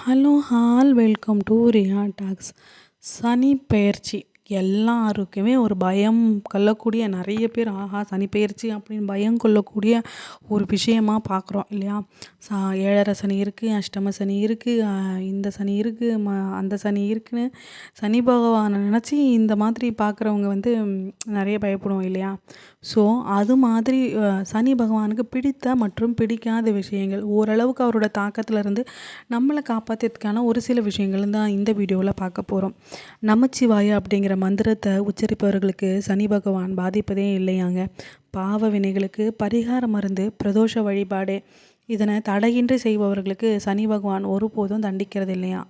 Hello all welcome to Riya talks. Sani பெயர்ச்சி எல்லாருக்குமே ஒரு பயம் கொள்ளக்கூடிய, நிறைய பேர் ஆஹா சனி பெயர்ச்சி அப்படின்னு பயம் கொள்ளக்கூடிய ஒரு விஷயமா பார்க்குறோம் இல்லையா? ஏழரை சனி இருக்குது, அஷ்டம சனி இருக்குது, இந்த சனி இருக்குது, அந்த சனி இருக்குன்னு சனி பகவானை நினச்சி இந்த மாதிரி பார்க்குறவங்க நிறைய பயப்படுவோம் இல்லையா? ஸோ அது மாதிரி சனி பகவானுக்கு பிடித்த மற்றும் பிடிக்காத விஷயங்கள், ஓரளவுக்கு அவரோட தாக்கத்திலேருந்து நம்மளை காப்பாற்றுறதுக்கான ஒரு சில விஷயங்கள் தான் இந்த வீடியோவில் பார்க்க போகிறோம். நமச்சிவாய அப்படிங்கிற மந்திரத்தை உச்சரிப்பவர்களுக்கு சனி பகவான் பாதிப்பதே இல்லையாங்க. பாவ வினைகளுக்கு பரிகார மருந்து பிரதோஷ வழிபாடே. இதனை தடையின்றி செய்பவர்களுக்கு சனி பகவான் ஒருபோதும் தண்டிக்கிறது இல்லையா?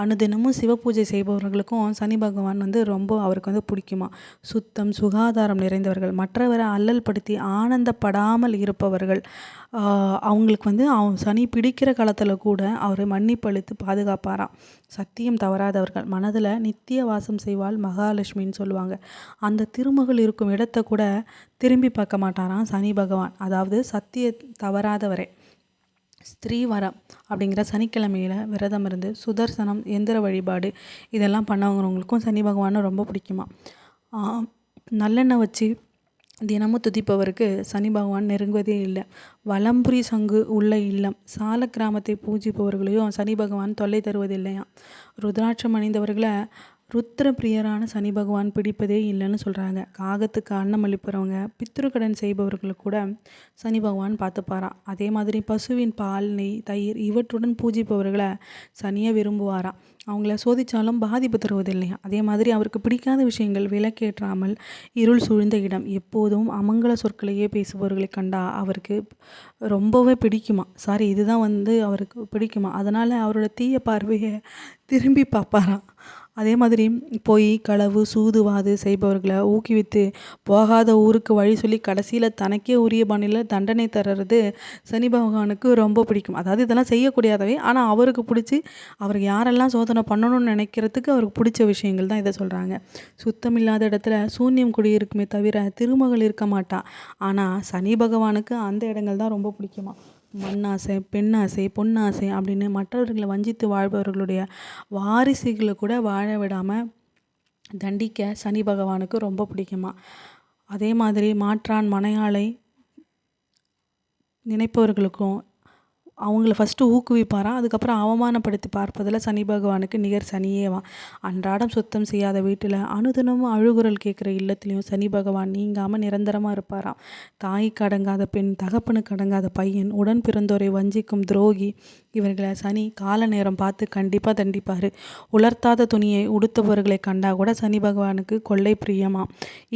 அனுதினமும் சிவ பூஜை செய்பவர்களுக்கும் சனி பகவான் ரொம்ப அவருக்கு பிடிக்குமா. சுத்தம் சுகாதாரம் நிறைந்தவர்கள், மற்றவரை அல்லல் படுத்தி ஆனந்தப்படாமல் இருப்பவர்கள், அவங்களுக்கு சனி பிடிக்கிற காலத்தில் கூட அவர் மன்னிப்பளித்து பாதுகாப்பாராம். சத்தியம் தவறாதவர்கள், மனதில் நித்திய வாசம் செய்வாள் மகாலட்சுமின்னு சொல்லுவாங்க. அந்த திருமகள் இருக்கும் இடத்தை கூட திரும்பி பார்க்க மாட்டாராம் சனி பகவான். அதாவது சத்திய தவறாதவரை. ஸ்ரீவரம் அப்படிங்கிற சனிக்கிழமையில் விரதம் இருந்து சுதர்சனம், எந்திர வழிபாடு இதெல்லாம் பண்ணவங்களுக்கும் சனி பகவானை ரொம்ப பிடிக்குமா. நல்லெண்ணெய் வச்சு தினமும் துதிப்பவருக்கு சனி பகவான் நெருங்குவதே இல்லை. வலம்புரி சங்கு உள்ள இல்லம், சால கிராமத்தை பூஜிப்பவர்களையும் சனி பகவான் தொல்லை தருவதில்லையா. ருத்ராட்சம் அணிந்தவர்களை ருத்ர பிரியரான சனி பகவான் பிடிப்பதே இல்லைன்னு சொல்கிறாங்க. காகத்துக்கு அன்னம் அளிப்பவங்க, பித்ருக்கடன் செய்பவர்களுக்கு கூட சனி பகவான் பார்த்துப்பாராம். அதே மாதிரி பசுவின் பால், நெய், தயிர் இவற்றுடன் பூஜிப்பவர்களை சனியை விரும்புவாராம். அவங்கள சோதித்தாலும் பாதிப்பு தருவதில்லையா. அதே மாதிரி அவருக்கு பிடிக்காத விஷயங்கள் விளக்கேற்றாமல் இருள் சூழ்ந்த இடம், எப்போதும் அமங்கல சொற்களையே பேசுபவர்களை கண்டா அவருக்கு ரொம்பவே பிடிக்குமா. இதுதான் அவருக்கு பிடிக்குமா. அதனால் அவரோட தீய பார்வையை திரும்பி பார்ப்பாராம். அதே மாதிரி பொய், களவு, சூதுவாது செய்பவர்களை ஊக்குவித்து போகாத ஊருக்கு வழி சொல்லி கடைசியில் தனக்கே உரிய பாணியில் தண்டனை தர்றது சனி பகவானுக்கு ரொம்ப பிடிக்கும். அதாவது இதெல்லாம் செய்யக்கூடியதவை, ஆனால் அவருக்கு பிடிச்சி அவருக்கு யாரெல்லாம் சோதனை பண்ணணும்னு நினைக்கிறதுக்கு அவருக்கு பிடிச்ச விஷயங்கள் தான் இதை சொல்கிறாங்க. சுத்தம் இல்லாத இடத்துல சூன்யம் குடியிருக்குமே தவிர திருமகள் இருக்க மாட்டா. ஆனால் சனி பகவானுக்கு அந்த இடங்கள் தான் ரொம்ப பிடிக்குமா. மண்ணாசை, பெண்ணாசை, பொன்னாசை அப்படின்னு மற்றவர்களை வஞ்சித்து வாழ்பவர்களுடைய வாரிசுகளை கூட வாழ விடாமல் தண்டிக்க சனி பகவானுக்கு ரொம்ப பிடிக்குமா. அதே மாதிரி மாற்றான் மனையாளை நினைப்பவர்களுக்கும் அவங்கள ஃபஸ்ட்டு ஊக்குவிப்பாராம். அதுக்கப்புறம் அவமானப்படுத்தி பார்ப்பதில் சனி பகவானுக்கு நிகர் சனியேவான். அன்றாடம் சுத்தம் செய்யாத வீட்டில் அனுதினமும் அழுகுரல் கேட்குற இல்லத்துலேயும் சனி பகவான் நீங்காமல் நிரந்தரமாக இருப்பாராம். தாய்க்கு அடங்காத பெண், தகப்பனுக்கு அடங்காத பையன், உடன் பிறந்தோரை வஞ்சிக்கும் துரோகி இவர்களை சனி கால நேரம் பார்த்து கண்டிப்பாக தண்டிப்பார். உலர்த்தாத துணியை உடுத்தவர்களை கண்டா கூட சனி பகவானுக்கு கொள்ளை பிரியமா.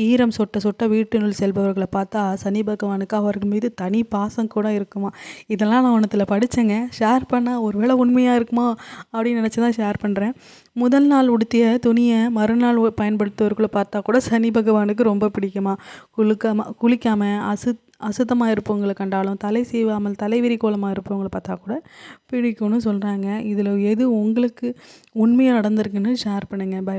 ஈரம் சொட்ட சொட்ட வீட்டினுள் செல்பவர்களை பார்த்தா சனி பகவானுக்கு அவர்கள் மீது தனி பாசம் கூட இருக்குமா. இதெல்லாம் நான் ஒன்றத்தில் படித்தேங்க. ஷேர் பண்ணால் ஒரு வேளை உண்மையாக இருக்குமா அப்படின்னு நினச்சி தான் ஷேர் பண்ணுறேன். முதல் நாள் உடுத்திய துணியை மறுநாள் பயன்படுத்துவவர்களை பார்த்தா கூட சனி பகவானுக்கு ரொம்ப பிடிக்குமா. குளிக்காமல் அசுத்தமாக இருப்பவங்களை கண்டாலும், தலை சீவாமல் தலைவிரி கோலமாக இருப்பவங்களை பார்த்தா கூட பிடிக்கும்னு சொல்கிறாங்க. இதில் எது உங்களுக்கு உண்மையாக நடந்திருக்குன்னு ஷேர் பண்ணுங்கள். பை.